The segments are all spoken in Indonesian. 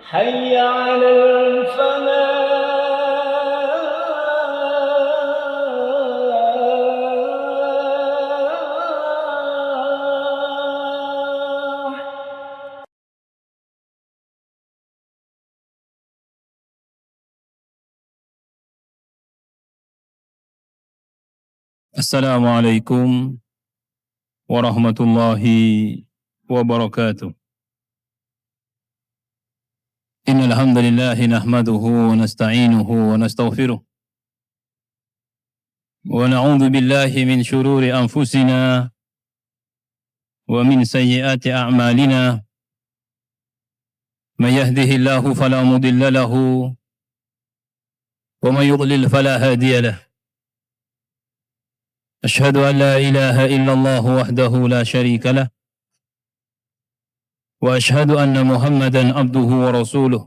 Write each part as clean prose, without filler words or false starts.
حي على الفلاح. Assalamualaikum warahmatullahi wabarakatuh. Innal hamdalillah nahmaduhu wa nasta'inuhu wa nastaghfiruh. Wa na'udzu billahi min shururi anfusina wa min sayyiati a'malina. May yahdihillahu fala mudilla lahu wa may yudlil fala hadiya lahu. أشهد أن لا إله إلا الله وحده لا شريك له وأشهد أن محمدا عبده ورسوله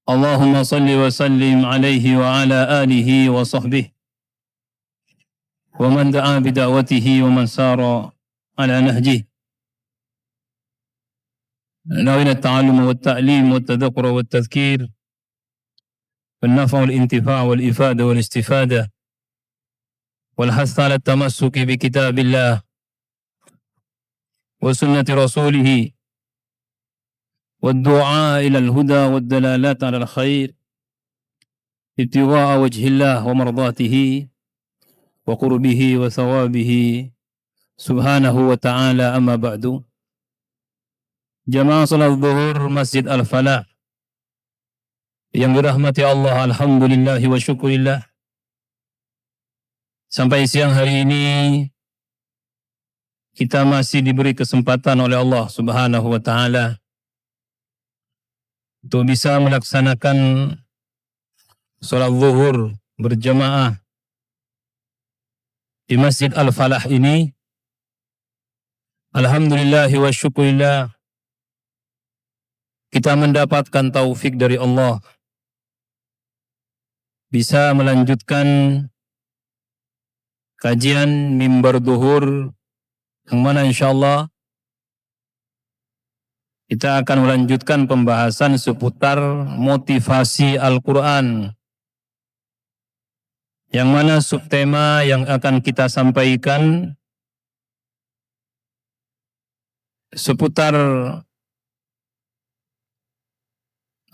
اللهم صل وسلم عليه وعلى آله وصحبه ومن دعا بدعوته ومن سار على نهجه نوينا التعلم والتعليم والتذكر والتذكير والنفع والانتفاع والإفادة والاستفادة والحث على التمسك بكتاب الله وسنة رسوله والدعاء إلى الهدى والدلالات على الخير ابتغاء وجه الله ومرضاته وقربه وثوابه سبحانه وتعالى. أما بعد. Jamaah salat zuhur Masjid Al-Falah yang dirahmati Allah, alhamdulillahi wa syukurillah. Sampai siang hari ini kita masih diberi kesempatan oleh Allah Subhanahu wa taala untuk bisa melaksanakan salat zuhur berjamaah di Masjid Al-Falah ini. Alhamdulillahi wa syukurillah, kita mendapatkan taufik dari Allah bisa melanjutkan kajian mimbar duhur yang mana insyaallah kita akan melanjutkan pembahasan seputar motivasi Al-Quran, yang mana subtema yang akan kita sampaikan seputar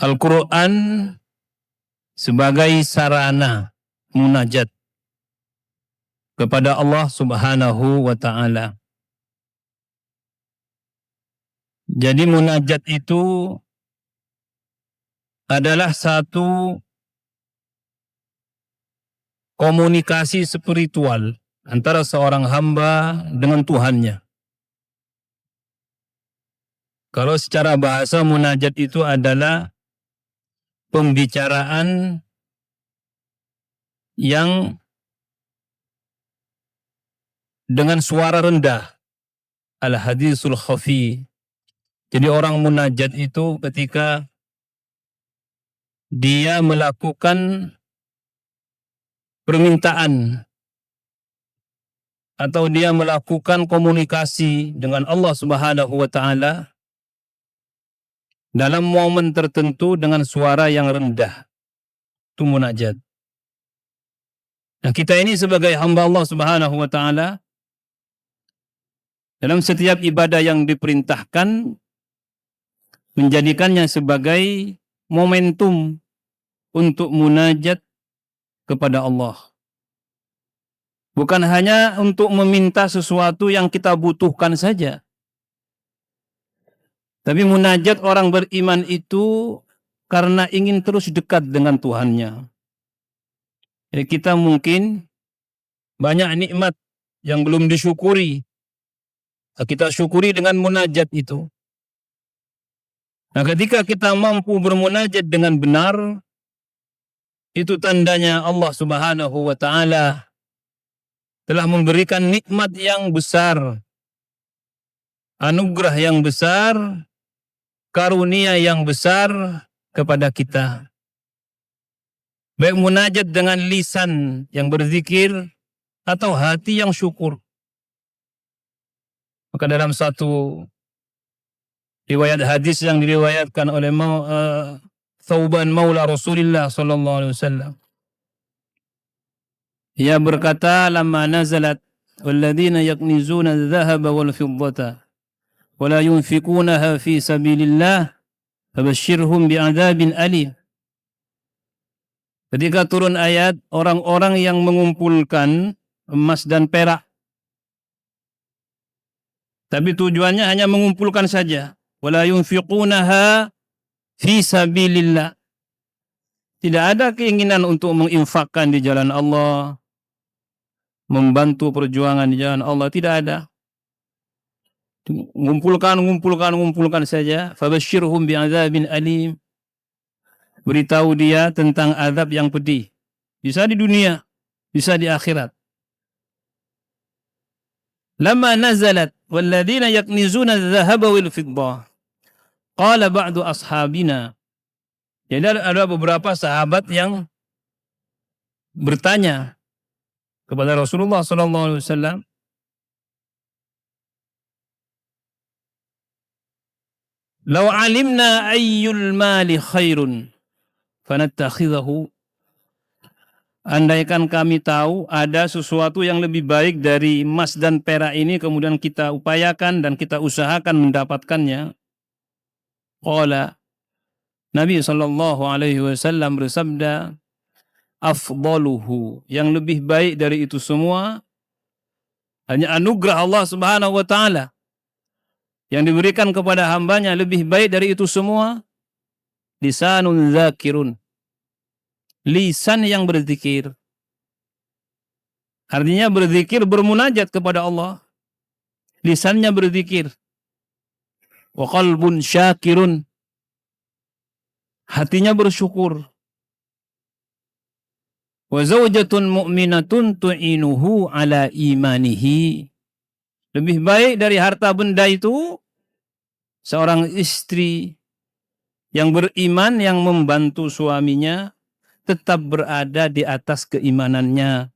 Al-Quran sebagai sarana munajat kepada Allah Subhanahu wa ta'ala. Jadi munajat itu adalah satu komunikasi spiritual antara seorang hamba dengan Tuhannya. Kalau secara bahasa munajat itu adalah pembicaraan yang dengan suara rendah, al-hadisul khafi. Jadi orang munajat itu ketika dia melakukan permintaan atau dia melakukan komunikasi dengan Allah Subhanahu wa ta'ala dalam momen tertentu dengan suara yang rendah, itu munajat. Nah, kita ini sebagai hamba Allah Subhanahu wa ta'ala, dalam setiap ibadah yang diperintahkan, menjadikannya sebagai momentum untuk munajat kepada Allah. Bukan hanya untuk meminta sesuatu yang kita butuhkan saja. Tapi munajat orang beriman itu karena ingin terus dekat dengan Tuhannya. Jadi kita mungkin banyak nikmat yang belum disyukuri. Kita syukuri dengan munajat itu. Nah, ketika kita mampu bermunajat dengan benar, itu tandanya Allah Subhanahu wa ta'ala telah memberikan nikmat yang besar, anugerah yang besar, karunia yang besar kepada kita. Baik munajat dengan lisan yang berzikir atau hati yang syukur. Maka dalam satu riwayat hadis yang diriwayatkan oleh Thauban Maula Rasulullah sallallahu alaihi wasallam. Ia berkata, "Lamma nazalat walladzina yaknizuna adh-dhahaba wal fiddata wa la yunfikunaha fi sabilillah fabashshirhum bi'adzabin alim." Ketika turun ayat orang-orang yang mengumpulkan emas dan perak, tapi tujuannya hanya mengumpulkan saja, wala yunfiqunaha fi sabilillah. Tidak ada keinginan untuk menginfakkan di jalan Allah, membantu perjuangan di jalan Allah, tidak ada. Ngumpulkan saja. Fabashshirhum bi'adzabin alim. Beritahu dia tentang azab yang pedih. Bisa di dunia, bisa di akhirat. Lamma nazalat walladzina yaknizuna adh-dhahaba wal fiddah. Qala ba'du ashabina. Jadi ada beberapa sahabat yang bertanya kepada Rasulullah sallallahu alaihi wasallam, "Law 'alimna ayyul mali khairun fanattakhidahu." Andaikan kami tahu ada sesuatu yang lebih baik dari emas dan perak ini, kemudian kita upayakan dan kita usahakan mendapatkannya. Qala, Nabi sallallahu alaihi wasallam bersabda, "Afdaluhu," yang lebih baik dari itu semua hanya anugerah Allah Subhanahu wa taala yang diberikan kepada hambanya. Lebih baik dari itu semua lisanun zakirun, lisan yang berzikir. Artinya berzikir, bermunajat kepada Allah, lisannya berzikir. Wa qalbun syakirun, hatinya bersyukur. Wa zawjatun mu'minatun tu'inuhu ala imanihi. Lebih baik dari harta benda itu seorang istri yang beriman yang membantu suaminya tetap berada di atas keimanannya.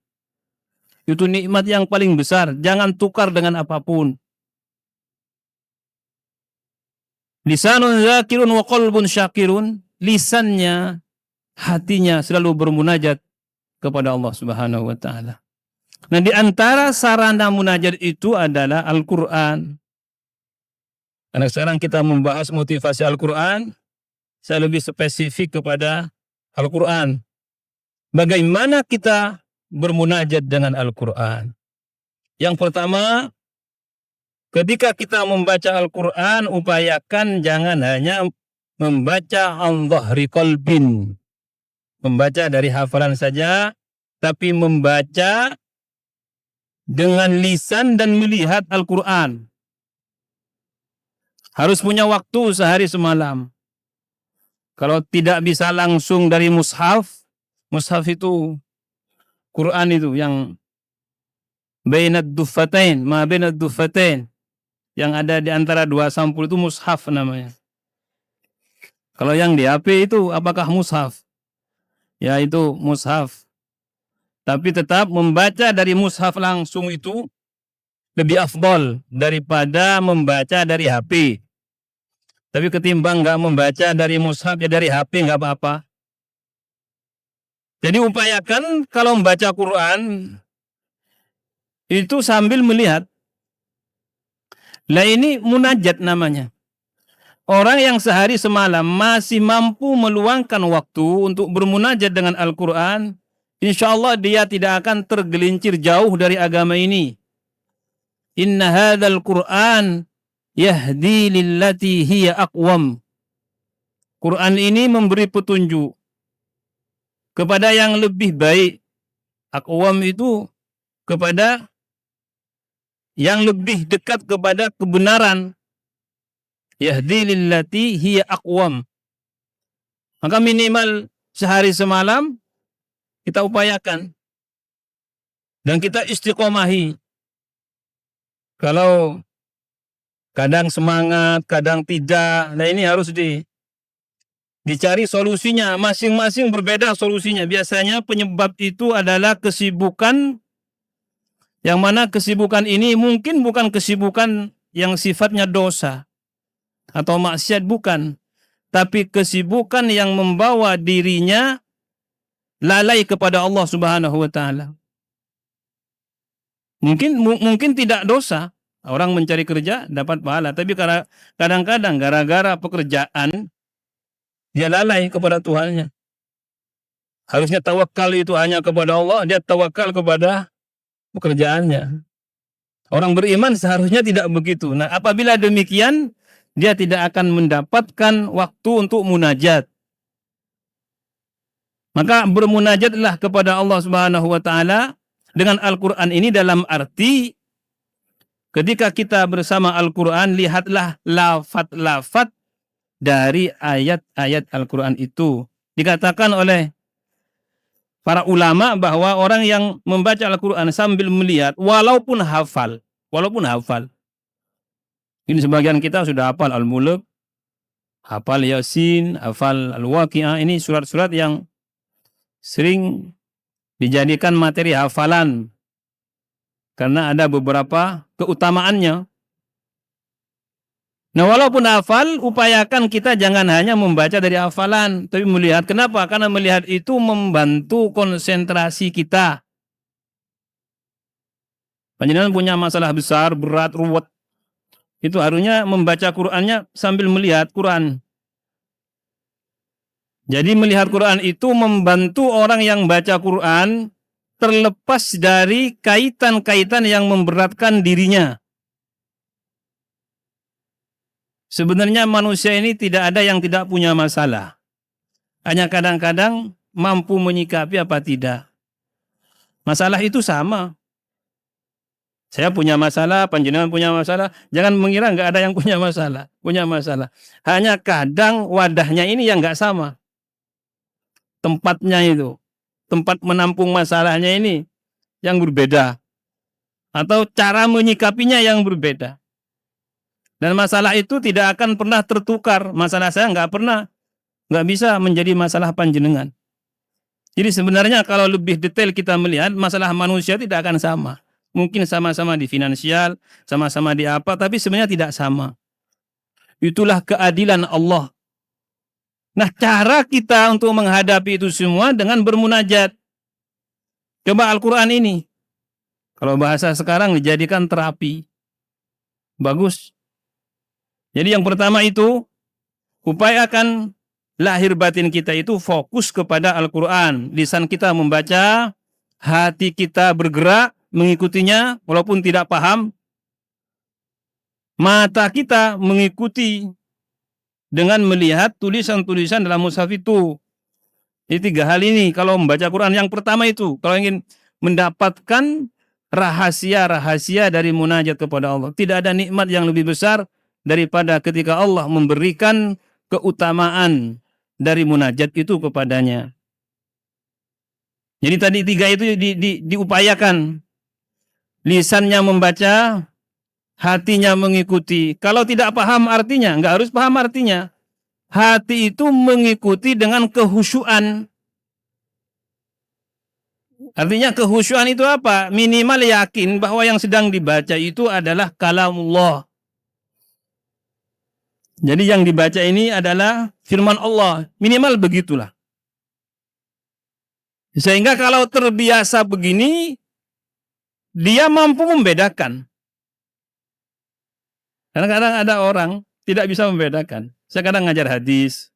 Itu nikmat yang paling besar, jangan tukar dengan apapun. Lisanun zakirun wa qalbun syakirun, lisannya, hatinya selalu bermunajat kepada Allah Subhanahu wa taala. Nah, di antara sarana munajat itu adalah Al-Qur'an. Karena sekarang kita membahas motivasi Al-Qur'an, saya lebih spesifik kepada Al-Quran. Bagaimana kita bermunajat dengan Al-Quran? Yang pertama, ketika kita membaca Al-Quran, upayakan jangan hanya membaca an dhahri qalbin, membaca dari hafalan saja, tapi membaca dengan lisan dan melihat Al-Quran. Harus punya waktu sehari semalam. Kalau tidak bisa langsung dari mushaf, mushaf itu Quran itu yang bainad duffatain, ma bainad duffatain, yang ada di antara dua sampul itu mushaf namanya. Kalau yang di HP itu apakah mushaf? Ya, itu mushaf. Tapi tetap membaca dari mushaf langsung itu lebih afdal daripada membaca dari HP. Tapi ketimbang nggak membaca dari mushaf, ya dari HP nggak apa-apa. Jadi upayakan kalau membaca Quran itu sambil melihat. Lah ini munajat namanya. Orang yang sehari semalam masih mampu meluangkan waktu untuk bermunajat dengan Al-Quran, insya Allah dia tidak akan tergelincir jauh dari agama ini. Inna hadzal Quran yahdi lillati hiya aqwam. Quran ini memberi petunjuk kepada yang lebih baik. Aqwam itu kepada yang lebih dekat kepada kebenaran. Yahdi lillati hiya aqwam. Maka minimal sehari semalam kita upayakan dan kita istiqomahi. Kalau kadang semangat, kadang tidak. Nah, ini harus dicari solusinya. Masing-masing berbeda solusinya. Biasanya penyebab itu adalah kesibukan, yang mana kesibukan ini mungkin bukan kesibukan yang sifatnya dosa. atau maksiat, bukan. Tapi kesibukan yang membawa dirinya lalai kepada Allah Subhanahu wa taala. Mungkin tidak dosa. Orang mencari kerja dapat pahala, tapi kadang-kadang gara-gara pekerjaan dia lalai kepada Tuhannya. Harusnya tawakal itu hanya kepada Allah, dia tawakal kepada pekerjaannya. Orang beriman seharusnya tidak begitu. Nah, apabila demikian, dia tidak akan mendapatkan waktu untuk munajat. Maka bermunajatlah kepada Allah Subhanahu wa taala dengan Al-Qur'an ini dalam arti ketika kita bersama Al-Qur'an, lihatlah lafaz-lafaz dari ayat-ayat Al-Qur'an itu. Dikatakan oleh para ulama bahwa orang yang membaca Al-Qur'an sambil melihat walaupun hafal. Ini sebagian kita sudah hafal Al-Mulk, hafal Yasin, hafal Al-Waqi'ah. Ini surat-surat yang sering dijadikan materi hafalan karena ada beberapa keutamaannya. Nah, walaupun hafal, upayakan kita jangan hanya membaca dari hafalan, tapi melihat. Kenapa? Karena melihat itu membantu konsentrasi kita. Panjenengan punya masalah besar, berat, ruwet, itu harusnya membaca Qur'annya sambil melihat Qur'an. Jadi melihat Qur'an itu membantu orang yang baca Qur'an terlepas dari kaitan-kaitan yang memberatkan dirinya. Sebenarnya manusia ini tidak ada yang tidak punya masalah. Hanya kadang-kadang mampu menyikapi apa tidak. Masalah itu sama. Saya punya masalah, panjenengan punya masalah. Jangan mengira nggak ada yang punya masalah. Punya masalah. Hanya kadang wadahnya ini yang nggak sama. Tempatnya itu. Tempat menampung masalahnya ini yang berbeda. Atau cara menyikapinya yang berbeda. Dan masalah itu tidak akan pernah tertukar. Masalah saya nggak bisa menjadi masalah panjenengan. Jadi sebenarnya kalau lebih detail kita melihat, masalah manusia tidak akan sama. Mungkin sama-sama di finansial, sama-sama di apa, tapi sebenarnya tidak sama. Itulah keadilan Allah. Nah, cara kita untuk menghadapi itu semua dengan bermunajat. Coba Al-Quran ini. Kalau bahasa sekarang dijadikan terapi. Bagus. Jadi yang pertama itu, upayakan lahir batin kita itu fokus kepada Al-Quran. Lisan kita membaca, hati kita bergerak, mengikutinya walaupun tidak paham. Mata kita mengikuti dengan melihat tulisan-tulisan dalam mushaf itu. Jadi 3 hal ini kalau membaca Quran. Yang pertama itu, kalau ingin mendapatkan rahasia-rahasia dari munajat kepada Allah. Tidak ada nikmat yang lebih besar daripada ketika Allah memberikan keutamaan dari munajat itu kepadanya. Jadi tadi 3 itu diupayakan. Lisannya membaca, hatinya mengikuti. Kalau tidak paham artinya, nggak harus paham artinya. Hati itu mengikuti dengan kehusyuan. Artinya kehusyuan itu apa? Minimal yakin bahwa yang sedang dibaca itu adalah kalamullah. Jadi yang dibaca ini adalah firman Allah. Minimal begitulah. Sehingga kalau terbiasa begini, dia mampu membedakan. Kadang-kadang ada orang tidak bisa membedakan. Saya kadang ngajar hadis.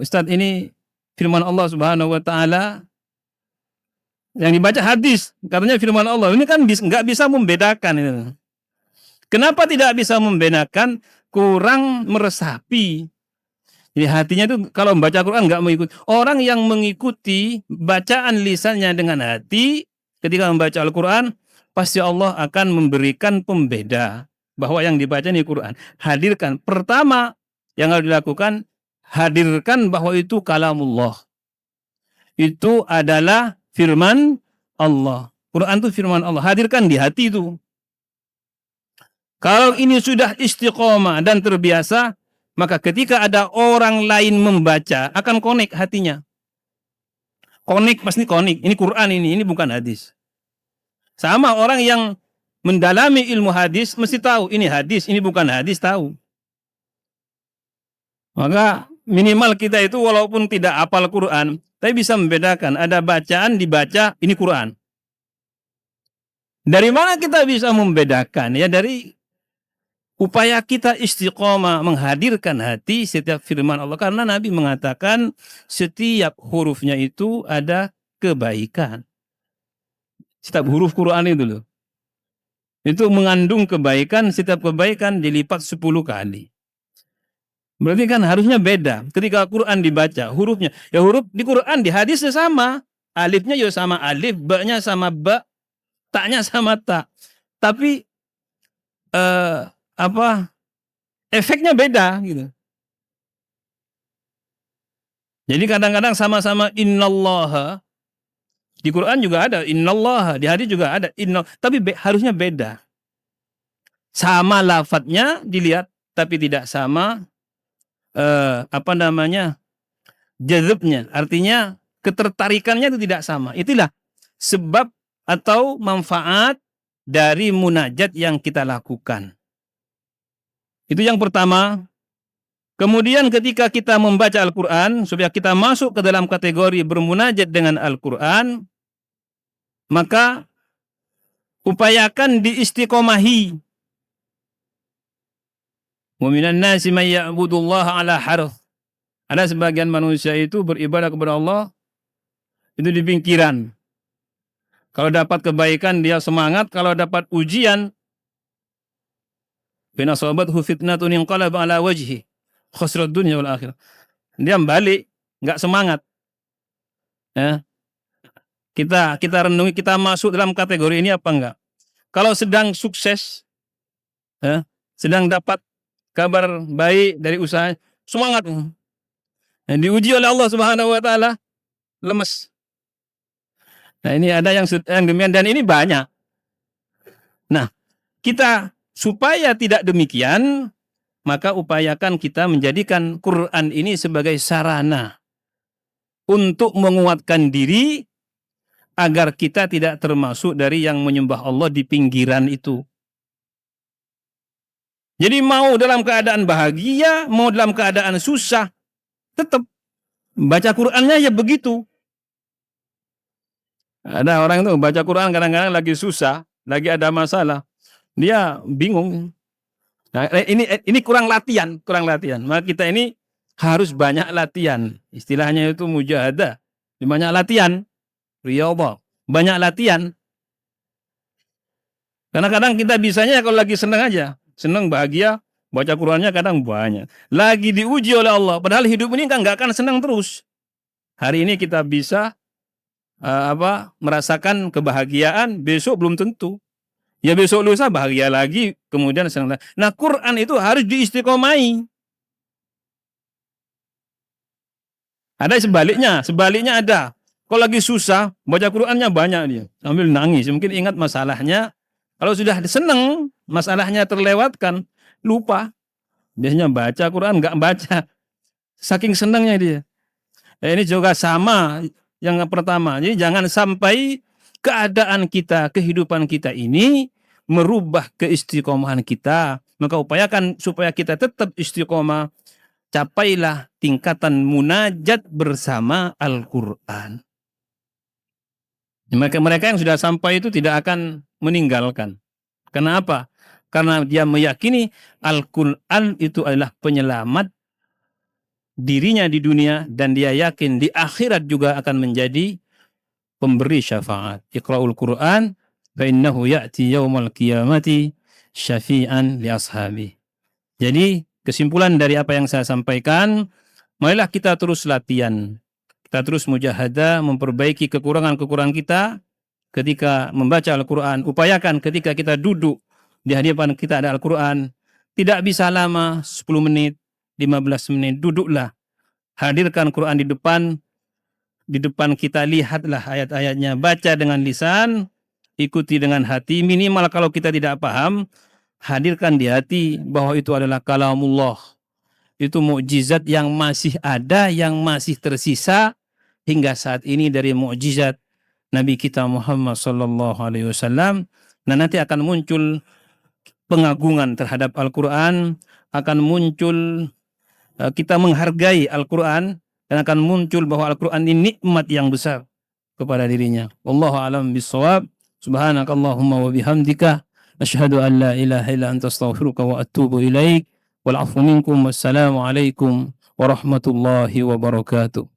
Ustadz, ini firman Allah Subhanahu wa taala. Yang dibaca hadis, katanya firman Allah. Ini kan nggak bisa membedakan. Kenapa tidak bisa membedakan? Kurang meresapi. Jadi hatinya itu kalau membaca Quran nggak mengikuti. Orang yang mengikuti bacaan lisannya dengan hati, ketika membaca Al-Quran, pasti Allah akan memberikan pembeda bahwa yang dibaca ini Quran. Hadirkan. Pertama yang harus dilakukan, hadirkan bahwa itu kalamullah. Itu adalah firman Allah. Quran itu firman Allah. Hadirkan di hati itu. Kalau ini sudah istiqomah dan terbiasa, maka ketika ada orang lain membaca, akan connect hatinya. Connect, pasti connect. Ini Quran ini bukan hadis. Sama orang yang mendalami ilmu hadis, mesti tahu ini hadis, ini bukan hadis, tahu. Maka minimal kita itu walaupun tidak hafal Quran, tapi bisa membedakan ada bacaan dibaca ini Quran. Dari mana kita bisa membedakan? Ya dari upaya kita istiqomah menghadirkan hati setiap firman Allah. Karena Nabi mengatakan setiap hurufnya itu ada kebaikan. Setiap huruf Quran itu loh. Itu mengandung kebaikan, setiap kebaikan dilipat 10 kali. Berarti kan harusnya beda. Ketika Quran dibaca, hurufnya. Ya huruf di Quran, di hadisnya sama. Alifnya ya sama alif, ba-nya sama ba, ta-nya sama ta. Tapi efeknya beda gitu. Jadi kadang-kadang sama-sama innallaha. Di Quran juga ada innallaha, di hadis juga ada tapi harusnya beda. Sama lafadznya dilihat, tapi tidak sama jazabnya. Artinya ketertarikannya itu tidak sama. Itulah sebab atau manfaat dari munajat yang kita lakukan. Itu yang pertama. Kemudian ketika kita membaca Al-Quran, supaya kita masuk ke dalam kategori bermunajat dengan Al-Quran, maka upayakan diistiqomahi. Wa minan nasi may ya'budullaha ala harf. Ada sebagian manusia itu beribadah kepada Allah itu di pinggiran. Kalau dapat kebaikan dia semangat, kalau dapat ujian bina sahabathu fitnatun inqalaba ala wajhi khusrad dunya wal akhirah. Dia balik, enggak semangat. Ya. Kita renungi, kita masuk dalam kategori ini apa enggak? Kalau sedang sukses, ya, sedang dapat kabar baik dari usaha, semangat. Yang diuji oleh Allah Subhanahu wa taala, lemes. Nah, ini ada yang demikian dan ini banyak. Nah, kita supaya tidak demikian, maka upayakan kita menjadikan Quran ini sebagai sarana untuk menguatkan diri agar kita tidak termasuk dari yang menyembah Allah di pinggiran itu. Jadi mau dalam keadaan bahagia, mau dalam keadaan susah, tetap baca Qurannya ya begitu. Ada orang itu baca Quran kadang-kadang lagi susah, lagi ada masalah, dia bingung. Nah, ini kurang latihan. Maka kita ini harus banyak latihan. Istilahnya itu mujahadah. Banyak latihan. Riyadhah. Banyak latihan. Karena kadang kita bisanya kalau lagi senang aja. Senang, bahagia, baca Qurannya kadang banyak. Lagi diuji oleh Allah. Padahal hidup ini kan nggak akan senang terus. Hari ini kita bisa merasakan kebahagiaan, besok belum tentu. Ya besok lusa bahagia lagi, kemudian senang lagi. Nah, Quran itu harus diistiqomai. Ada sebaliknya ada. Kalau lagi susah, baca Qurannya banyak dia. Sambil nangis, mungkin ingat masalahnya. Kalau sudah senang, masalahnya terlewatkan, lupa. Biasanya baca Quran, nggak baca. Saking senangnya dia. Ini juga sama yang pertama. Jadi jangan sampai keadaan kita, kehidupan kita ini merubah keistiqomahan kita. Maka upayakan supaya kita tetap istiqomah. Capailah tingkatan munajat bersama Al-Quran. Mereka yang sudah sampai itu tidak akan meninggalkan. Kenapa? Karena dia meyakini Al-Quran itu adalah penyelamat dirinya di dunia dan dia yakin di akhirat juga akan menjadi pemberi syafaat. Iqra'ul Quran fa innahu ya'ti yaumal qiyamati syafi'an li ashabi. Jadi kesimpulan dari apa yang saya sampaikan, marilah kita terus latihan. Kita terus mujahadah memperbaiki kekurangan-kekurangan kita ketika membaca Al-Quran. Upayakan ketika kita duduk di hadapan kita ada Al-Quran, tidak bisa lama 10 menit, 15 menit, duduklah. Hadirkan Quran di depan kita, lihatlah ayat-ayatnya, baca dengan lisan, ikuti dengan hati. Minimal kalau kita tidak paham, hadirkan di hati bahwa itu adalah kalamullah. Itu mukjizat yang masih ada, yang masih tersisa hingga saat ini dari mukjizat Nabi kita Muhammad sallallahu alaihi wasallam. Nah, nanti akan muncul pengagungan terhadap Al-Quran, akan muncul kita menghargai Al-Quran, dan akan muncul bahwa Al-Quran ini nikmat yang besar kepada dirinya. Wallahu a'lam bishawab. Subhanakallahumma wa bihamdika asyhadu an la ilaha illa anta astaghfiruka wa atubu ilaik. Wal afu minkum. Wassalamu alaikum warahmatullahi wabarakatuh.